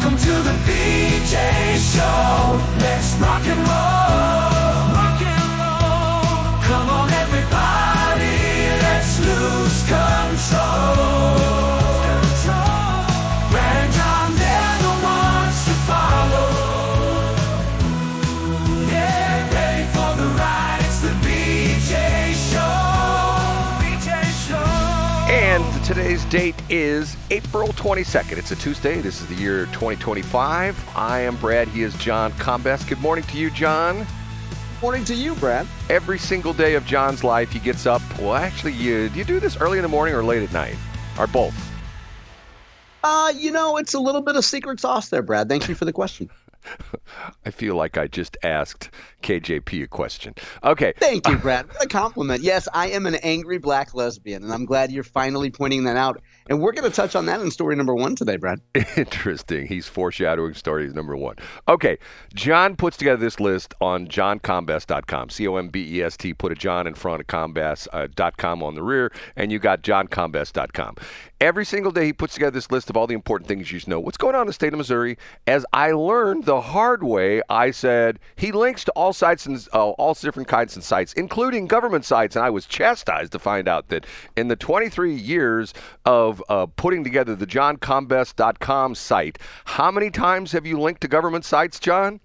Welcome to the BJ Show. Let's rock and roll. Rock and roll. Come on, everybody. Let's lose control. Brad and John, they're the ones to follow. Yeah, ready for the ride. It's the BJ Show. BJ Show. And today's date is April 22nd. It's a Tuesday. This is the year 2025. I am Brad. He is John Combest. Good morning to you, John. Morning to you, Brad. Every single day of John's life, he gets up. Well, actually, do you do this early in the morning or late at night? Or both? It's a little bit of secret sauce there, Brad. Thank you for the question. I feel like I just asked KJP a question. Okay. Thank you, Brad. What a compliment. Yes, I am an angry black lesbian, and I'm glad you're finally pointing that out. And we're going to touch on that in story number 1 today, Brad. Interesting. He's foreshadowing story number 1. Okay. John puts together this list on johncombest.com. COMBEST. Put a John in front of combest.com on the rear, and you got johncombest.com. Every single day he puts together this list of all the important things you should know. What's going on in the state of Missouri? As I learned the hard way, I said he links to all sites and all different kinds of sites, including government sites, and I was chastised to find out that in the 23 years of putting together the johncombest.com site, how many times have you linked to government sites, John?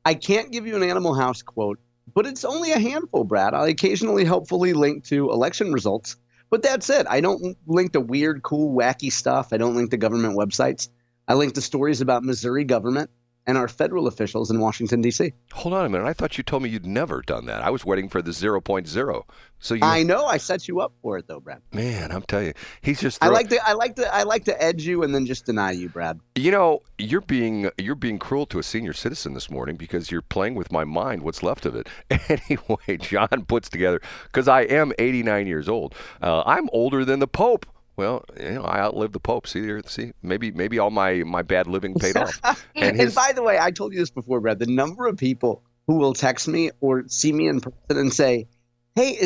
I can't give you an Animal House quote, but it's only a handful, Brad. I occasionally helpfully link to election results, but that's it. I don't link to weird, cool, wacky stuff. I don't link to government websites. I link to stories about Missouri government and our federal officials in Washington, D.C. Hold on a minute. I thought you told me you'd never done that. I was waiting for the 0.0. So I know. I set you up for it, though, Brad. Man, I'm telling you, he's just. I like to edge you and then just deny you, Brad. You know, you're being cruel to a senior citizen this morning because you're playing with my mind. What's left of it? Anyway, John puts together, because I am 89 years old. I'm older than the Pope. Well, I outlived the Pope. See, maybe all my bad living paid off. And by the way, I told you this before, Brad. The number of people who will text me or see me in person and say, "Hey,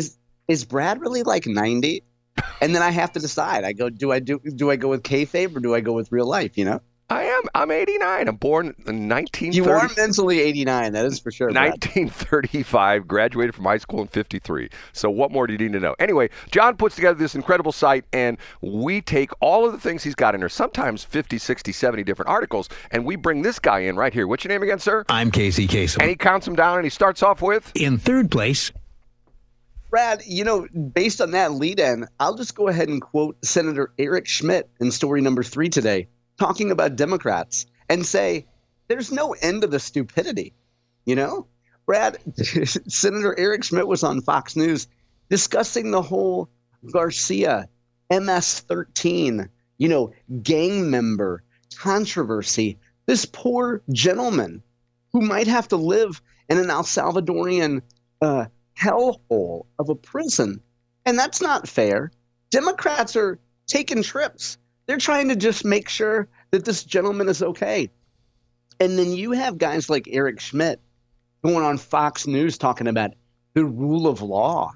is Brad really like 90?" And then I have to decide. I go, do I go with kayfabe or do I go with real life? You know? I am. I'm 89. I'm born in 1930. You are mentally 89. That is for sure. 1935. Graduated from high school in 53. So what more do you need to know? Anyway, John puts together this incredible site, and we take all of the things he's got in there, sometimes 50, 60, 70 different articles, and we bring this guy in right here. What's your name again, sir? I'm Casey Kasem. And he counts them down, and he starts off with? In third place. Brad, based on that lead-in, I'll just go ahead and quote Senator Eric Schmitt in story number 3 today, talking about Democrats, and say, there's no end to the stupidity. Brad, Senator Eric Schmitt was on Fox News discussing the whole Garcia, MS-13, gang member controversy. This poor gentleman who might have to live in an El Salvadorian hellhole of a prison. And that's not fair. Democrats are taking trips. They're trying to just make sure that this gentleman is okay. And then you have guys like Eric Schmitt going on Fox News talking about the rule of law,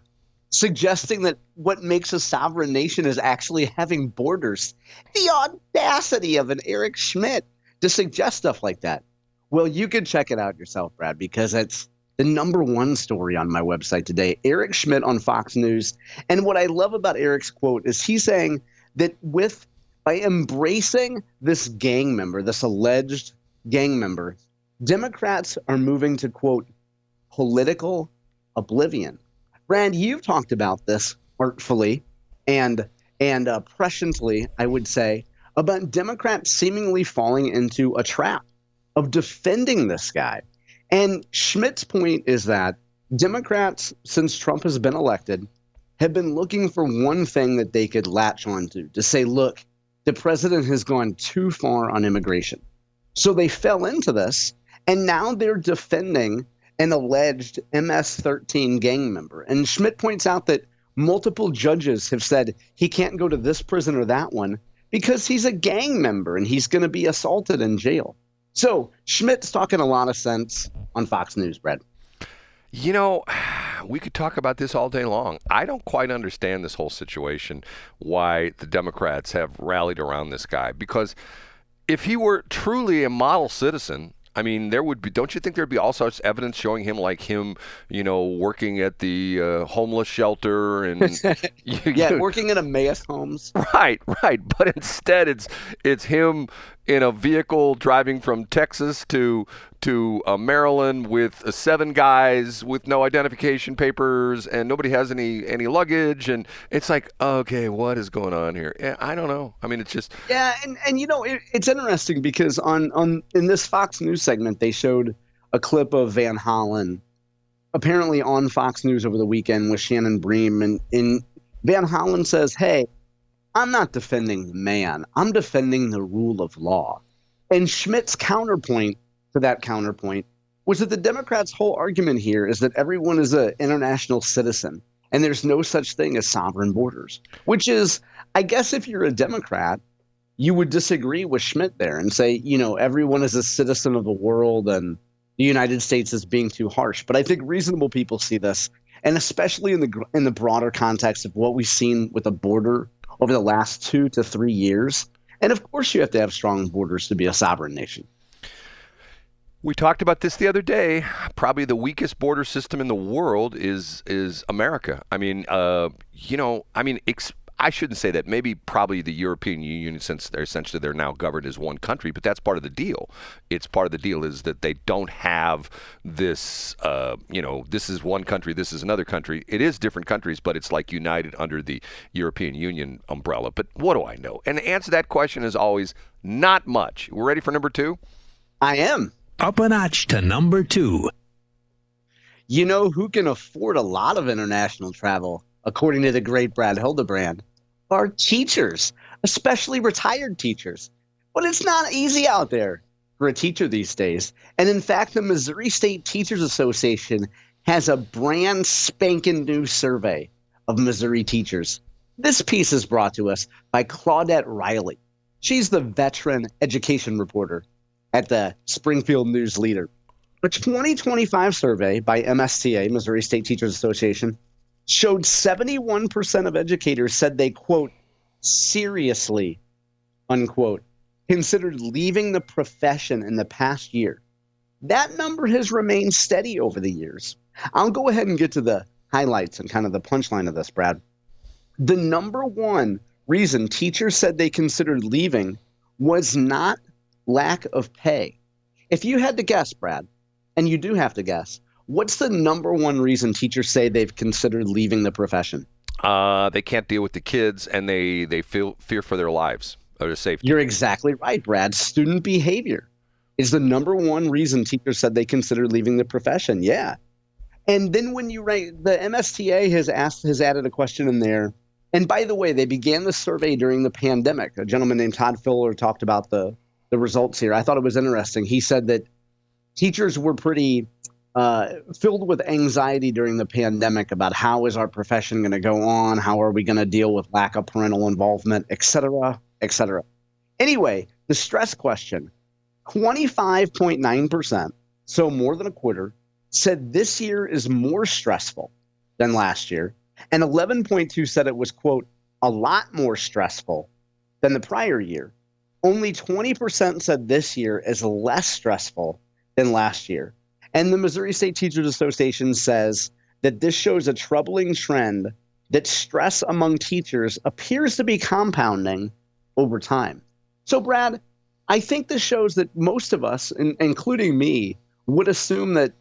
suggesting that what makes a sovereign nation is actually having borders. The audacity of an Eric Schmitt to suggest stuff like that. Well, you can check it out yourself, Brad, because it's the number 1 story on my website today. Eric Schmitt on Fox News. And what I love about Eric's quote is he's saying that by embracing this gang member, this alleged gang member, Democrats are moving to, quote, political oblivion. Brand, you've talked about this artfully and presciently, I would say, about Democrats seemingly falling into a trap of defending this guy. And Schmitt's point is that Democrats, since Trump has been elected, have been looking for one thing that they could latch onto to say, look, the president has gone too far on immigration. So they fell into this, and now they're defending an alleged MS-13 gang member. And Schmitt points out that multiple judges have said he can't go to this prison or that one because he's a gang member and he's going to be assaulted in jail. So Schmitt's talking a lot of sense on Fox News, Brad. We could talk about this all day long. I don't quite understand this whole situation, why the Democrats have rallied around this guy, because if he were truly a model citizen, I mean, there would be. Don't you think there'd be all sorts of evidence showing him, like him, working at the homeless shelter and working in Emmaus homes. Right. But instead, it's him in a vehicle driving from Texas to Maryland with 7 guys with no identification papers, and nobody has any luggage, and it's like, okay, what is going on here? I don't know. I mean, it's just and it's interesting because on in this Fox News segment they showed a clip of Van Hollen apparently on Fox News over the weekend with Shannon Bream, and Van Hollen says, "Hey, I'm not defending the man. I'm defending the rule of law." And Schmitt's counterpoint to that counterpoint was that the Democrats' whole argument here is that everyone is an international citizen and there's no such thing as sovereign borders, which is, I guess if you're a Democrat, you would disagree with Schmitt there and say, everyone is a citizen of the world and the United States is being too harsh. But I think reasonable people see this, and especially in the broader context of what we've seen with the border over the last 2 to 3 years. And of course, you have to have strong borders to be a sovereign nation. We talked about this the other day. Probably the weakest border system in the world is America. I mean, I shouldn't say that. Maybe probably the European Union, since they're now governed as one country, but that's part of the deal. It's part of the deal is that they don't have this, this is one country, this is another country. It is different countries, but it's like united under the European Union umbrella. But what do I know? And the answer to that question is always not much. We're ready for number 2? I am. Up a notch to number 2. You know who can afford a lot of international travel, according to the great Brad Hildebrand? Are teachers, especially retired teachers. But it's not easy out there for a teacher these days. And in fact, the Missouri State Teachers Association has a brand spanking new survey of Missouri teachers. This piece is brought to us by Claudette Riley. She's the veteran education reporter at the Springfield News Leader. A 2025 survey by MSTA, Missouri State Teachers Association, showed 71% of educators said they, quote, seriously, unquote, considered leaving the profession in the past year. That number has remained steady over the years. I'll go ahead and get to the highlights and kind of the punchline of this, Brad. The number one reason teachers said they considered leaving was not lack of pay. If you had to guess, Brad, and you do have to guess, what's the number one reason teachers say they've considered leaving the profession? They can't deal with the kids, and they feel fear for their lives or their safety. You're exactly right, Brad. Student behavior is the number one reason teachers said they considered leaving the profession. Yeah. And then when you write, the MSTA has added a question in there. And by the way, they began the survey during the pandemic. A gentleman named Todd Filler talked about the results here. I thought it was interesting. He said that teachers were pretty filled with anxiety during the pandemic about how is our profession going to go on? How are we going to deal with lack of parental involvement, et cetera, et cetera. Anyway, the stress question, 25.9%, so more than a quarter, said this year is more stressful than last year. And 11.2 said it was, quote, a lot more stressful than the prior year. Only 20% said this year is less stressful than last year. And the Missouri State Teachers Association says that this shows a troubling trend that stress among teachers appears to be compounding over time. So, Brad, I think this shows that most of us, including me, would assume that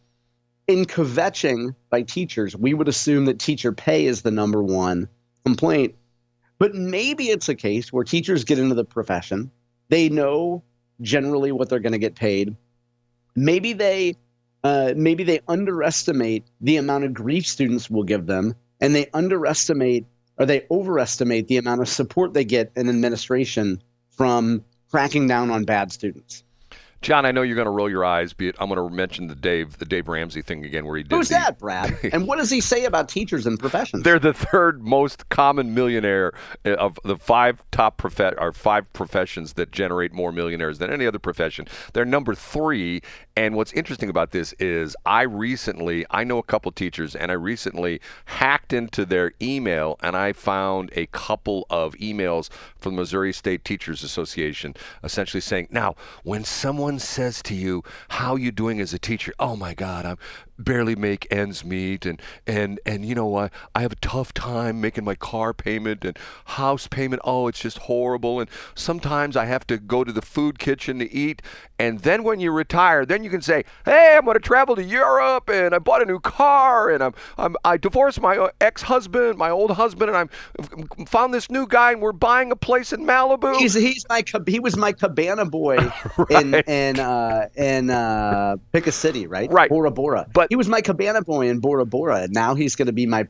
in kvetching by teachers, we would assume that teacher pay is the number one complaint. But maybe it's a case where teachers get into the profession. They know generally what they're going to get paid. Maybe they underestimate the amount of grief students will give them, and they overestimate the amount of support they get in administration from cracking down on bad students. John, I know you're going to roll your eyes, but I'm going to mention the Dave Ramsey thing again, where he did. Who's that, Brad? And what does he say about teachers and professions? They're the third most common millionaire of the five professions that generate more millionaires than any other profession. They're number 3. And what's interesting about this is I know a couple teachers, and I recently hacked into their email, and I found a couple of emails from the Missouri State Teachers Association essentially saying, now, when someone says to you, how you doing as a teacher? Oh my God, I'm barely make ends meet, and you know, I have a tough time making my car payment and house payment. Oh, it's just horrible. And sometimes I have to go to the food kitchen to eat. And then when you retire, then you can say, hey, I'm going to travel to Europe, and I bought a new car, and I divorced my ex-husband, my old husband, and I found this new guy, and we're buying a place in Malibu. He was my cabana boy Right. in Pick a City, right? Right. Bora Bora. But he was my cabana boy in Bora Bora, and now he's going to be my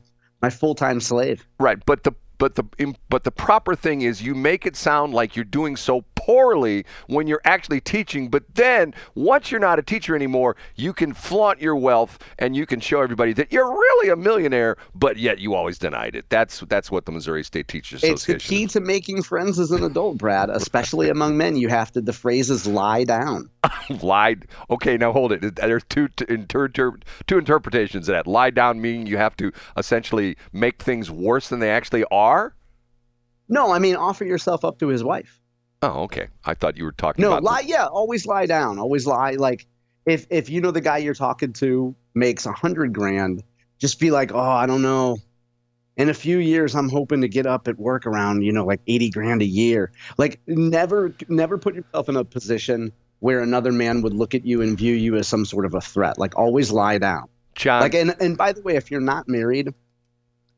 full-time slave. Right, but the proper thing is you make it sound like you're doing so poorly when you're actually teaching, but then once you're not a teacher anymore, you can flaunt your wealth and you can show everybody that you're really a millionaire, but yet you always denied it. That's what the Missouri State Teachers Association It's the key to making friends as an adult, Brad, especially among men. You have to, the phrase is lie down. Lied. Okay, now hold it. There's two interpretations of that. Lie down meaning you have to essentially make things worse than they actually are? No, I mean offer yourself up to his wife. Oh, okay. I thought you were talking No, about lie. Yeah, always lie down. Always lie. Like if you know the guy you're talking to makes $100,000, just be like, oh, I don't know. In a few years, I'm hoping to get up at work around, like $80,000 a year. Like never put yourself in a position where another man would look at you and view you as some sort of a threat. Like always lie down. John. Like and by the way, if you're not married,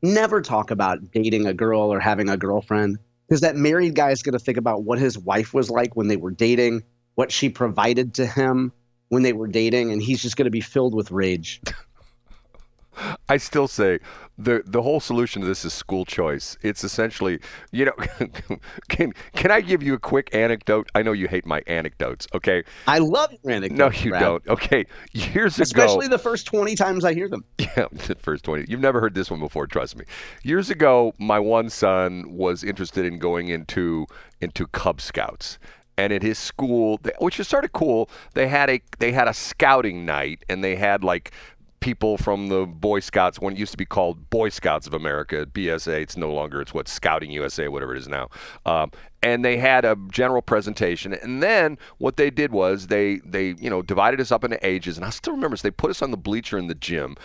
never talk about dating a girl or having a girlfriend, because that married guy is going to think about what his wife was like when they were dating, what she provided to him when they were dating, and he's just going to be filled with rage. I still say the whole solution to this is school choice. It's essentially, can I give you a quick anecdote? I know you hate my anecdotes, okay? I love your anecdotes. No, you Brad. don't. Okay, years ago. Especially the first 20 times I hear them. Yeah, the first 20. You've never heard this one before, trust me. Years ago, my one son was interested in going into Cub Scouts. And at his school, which is sort of cool, they had a scouting night, and they had like people from the Boy Scouts, when it used to be called Boy Scouts of America, BSA, it's no longer, it's what, Scouting USA, whatever it is now. And they had a general presentation, and then what they did was they divided us up into ages, and I still remember, so they put us on the bleacher in the gym,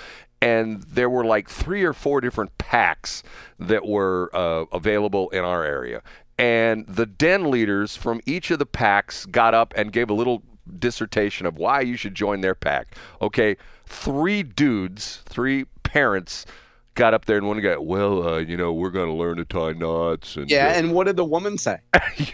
and there were like 3 or 4 different packs that were available in our area. And the den leaders from each of the packs got up and gave a little dissertation of why you should join their pack. Okay, 3 parents got up there, and one guy, well, we're going to learn to tie knots. And, and what did the woman say?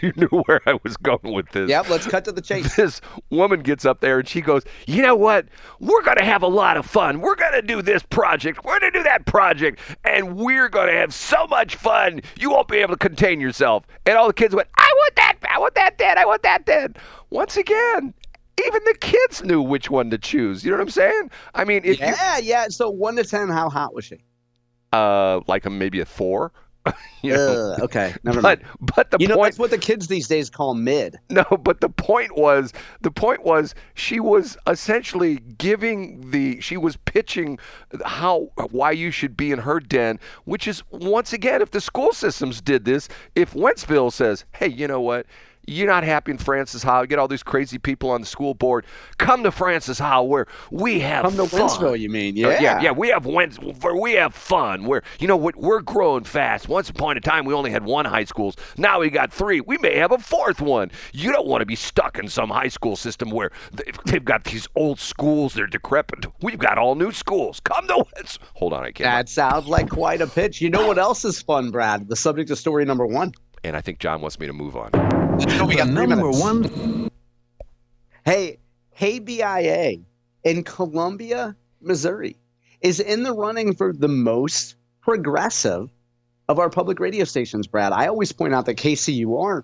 You knew where I was going with this. Yep, let's cut to the chase. This woman gets up there, and she goes, you know what? We're going to have a lot of fun. We're going to do this project. We're going to do that project, and we're going to have so much fun, you won't be able to contain yourself. And all the kids went, I want that then. I want that then. Once again, even the kids knew which one to choose. You know what I'm saying? I mean, So 1 to 10, how hot was she? Like maybe a 4. Okay, never mind. But the point, that's what the kids these days call mid. No, but the point was she was essentially she was pitching why you should be in her den, which is, once again, if the school systems did this, if Wentzville says, hey, you know what? You're not happy in Francis Howell. You get all these crazy people on the school board. Come to Francis Howell, where we have fun. Come to Wentzville, you mean? Yeah. Yeah. We have we have fun. We're growing fast. Once upon a time, we only had 1 high schools. Now we got 3. We may have a 4th one. You don't want to be stuck in some high school system where they've got these old schools. They're decrepit. We've got all new schools. Come to Wentzville. Hold on, I can't. That sounds like quite a pitch. You know what else is fun, Brad? The subject of story number 1. And I think John wants me to move on. We got 3 Number minutes. 1. Hey, KBIA in Columbia, Missouri is in the running for the most progressive of our public radio stations, Brad. I always point out that KCUR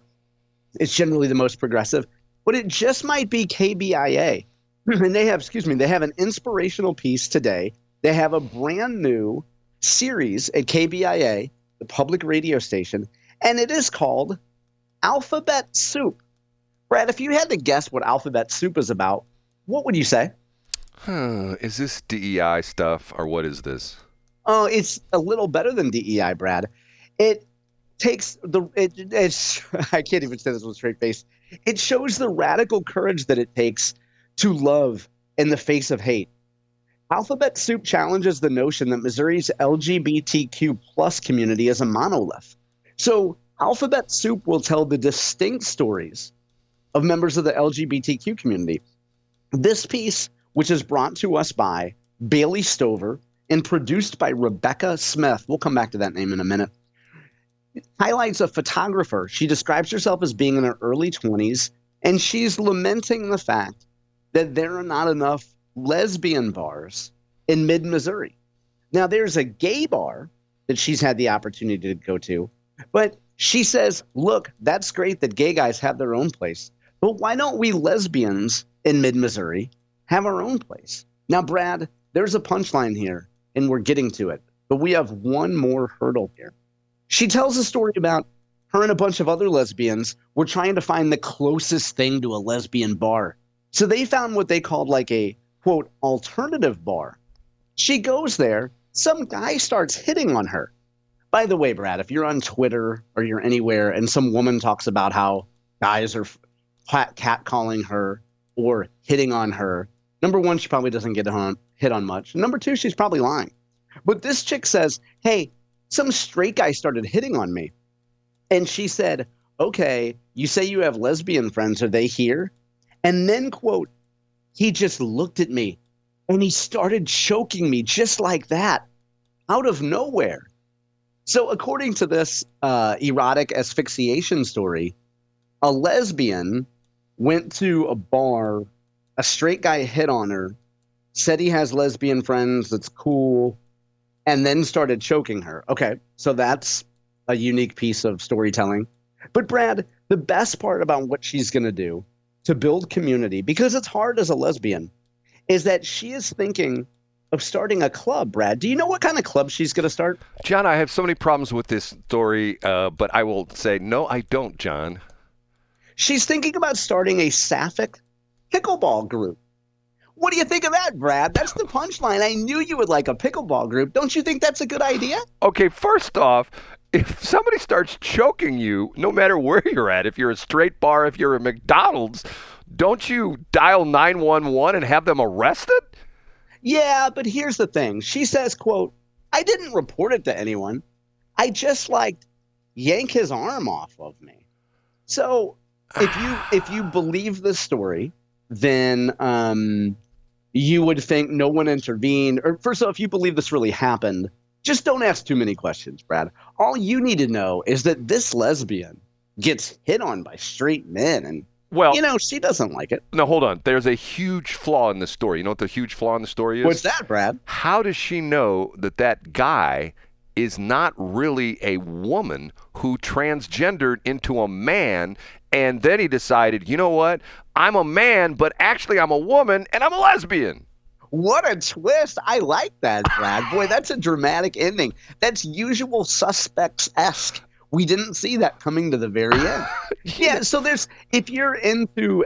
is generally the most progressive, but it just might be KBIA. And they have an inspirational piece today. They have a brand new series at KBIA, the public radio station, and it is called Alphabet Soup. Brad, if you had to guess what Alphabet Soup is about, what would you say? Is this DEI stuff, or what is this? Oh, it's a little better than DEI, Brad. It takes it's I can't even say this with a straight face. It shows the radical courage that it takes to love in the face of hate. Alphabet Soup challenges the notion that Missouri's LGBTQ plus community is a monolith. So Alphabet Soup will tell the distinct stories of members of the LGBTQ community. This piece, which is brought to us by Bailey Stover and produced by Rebecca Smith, we'll come back to that name in a minute, highlights a photographer. She describes herself as being in her early 20s, and she's lamenting the fact that there are not enough lesbian bars in mid-Missouri. Now, there's a gay bar that she's had the opportunity to go to, but she says, look, that's great that gay guys have their own place, but why don't we lesbians in mid-Missouri have our own place? Now, Brad, there's a punchline here, and we're getting to it, but we have one more hurdle here. She tells a story about her and a bunch of other lesbians were trying to find the closest thing to a lesbian bar. So they found what they called like a, quote, alternative bar. She goes there. Some guy starts hitting on her. By the way, Brad, if you're on Twitter or you're anywhere and some woman talks about how guys are catcalling her or hitting on her, number one, she probably doesn't get hit on much. Number two, she's probably lying. But this chick says, hey, some straight guy started hitting on me. And she said, okay, you say you have lesbian friends. Are they here? And then, quote, he just looked at me and he started choking me just like that out of nowhere. So according to this erotic asphyxiation story, a lesbian went to a bar, a straight guy hit on her, said he has lesbian friends, that's cool, and then started choking her. Okay, so that's a unique piece of storytelling. But Brad, the best part about what she's going to do to build community, because it's hard as a lesbian, is that she is thinking of starting a club, Brad. Do you know what kind of club she's going to start? John, I have so many problems with this story, but I will say, no, I don't, John. She's thinking about starting a Sapphic pickleball group. What do you think of that, Brad? That's the punchline. I knew you would like a pickleball group. Don't you think that's a good idea? Okay, first off, if somebody starts choking you, no matter where you're at, if you're a straight bar, if you're at McDonald's, don't you dial 911 and have them arrested? Yeah, but here's the thing. She says, quote, I didn't report it to anyone. I just yank his arm off of me. So if you believe this story, then you would think no one intervened. Or first of all, if you believe this really happened, just don't ask too many questions, Brad. All you need to know is that this lesbian gets hit on by straight men, and she doesn't like it. No, hold on. There's a huge flaw in the story. You know what the huge flaw in the story is? What's that, Brad? How does she know that guy is not really a woman who transgendered into a man, and then he decided, you know what? I'm a man, but actually I'm a woman, and I'm a lesbian. What a twist. I like that, Brad. Boy, that's a dramatic ending. That's Usual Suspects-esque. We didn't see that coming to the very end. Yeah, so if you're into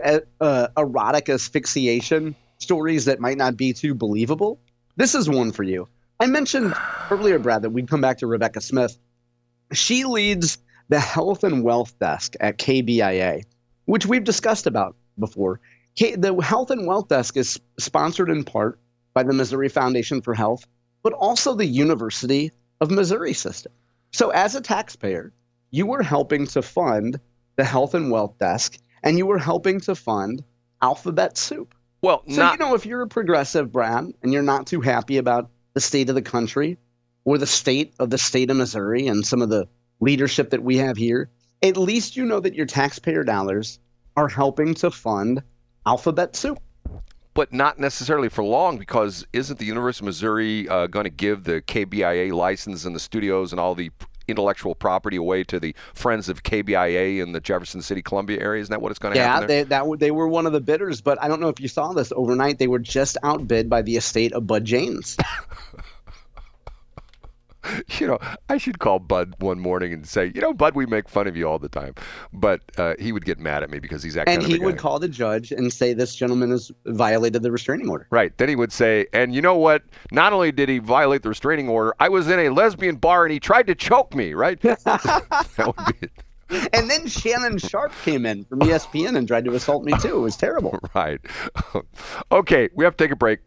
erotic asphyxiation stories that might not be too believable, this is one for you. I mentioned earlier, Brad, that we'd come back to Rebecca Smith. She leads the Health and Wealth Desk at KBIA, which we've discussed about before. The Health and Wealth Desk is sponsored in part by the Missouri Foundation for Health, but also the University of Missouri system. So as a taxpayer, you were helping to fund the Health and Wealth Desk, and you were helping to fund Alphabet Soup. Well, if you're a progressive, Brad, and you're not too happy about the state of the country or the state of Missouri and some of the leadership that we have here, at least you know that your taxpayer dollars are helping to fund Alphabet Soup. But not necessarily for long, because isn't the University of Missouri going to give the KBIA license and the studios and all the intellectual property away to the Friends of KBIA in the Jefferson City, Columbia area? Isn't that what it's going to happen there? They were one of the bidders, but I don't know if you saw this overnight. They were just outbid by the estate of Bud James. I should call Bud one morning and say, Bud, we make fun of you all the time. But he would get mad at me because he's that kind of a guy. And he would call the judge and say, this gentleman has violated the restraining order. Right. Then he would say, and you know what? Not only did he violate the restraining order, I was in a lesbian bar and he tried to choke me, right? That would be it. And then Shannon Sharp came in from ESPN and tried to assault me too. It was terrible. Right. Okay, we have to take a break.